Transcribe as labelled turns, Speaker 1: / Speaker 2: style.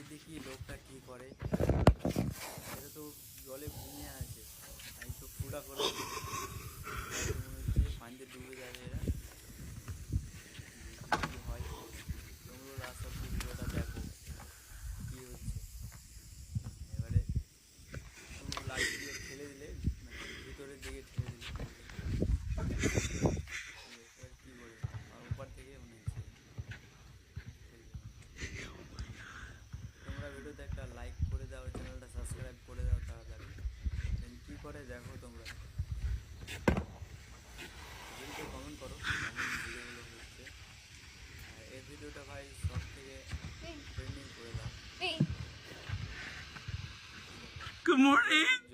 Speaker 1: দেখি লোকটা কি করে। এটা তো জলে ঘুমিয়ে আছে, এই তো ফুটা করে মনে হচ্ছে পানিতে ডুবে যাবে এরা। দেখি কি হয়, তোমরা লাস্ট অব্দি ভিডিওটা দেখো কি হচ্ছে। এবারে তোমরা লাঠি দিয়ে ঠেলে দিলে, মানে ভিতরের দিকে ঠেলে দিলে এবার কী করবে, আর ওপার থেকে মনে হচ্ছে ফেলবে মনে হচ্ছে। তোমরা ভিডিওতে একটা লাইক করে দাও, চ্যানেলটা সাবস্ক্রাইব করে দাও তাড়াতাড়ি। দেন কী করে দেখো তোমরা, ভিডিওতে কমেন্ট করো কেমন ভিডিওগুলো হচ্ছে। আর এই ভিডিওটা ভাই সব থেকে ট্রেন্ডিং করে দাও।
Speaker 2: Good morning.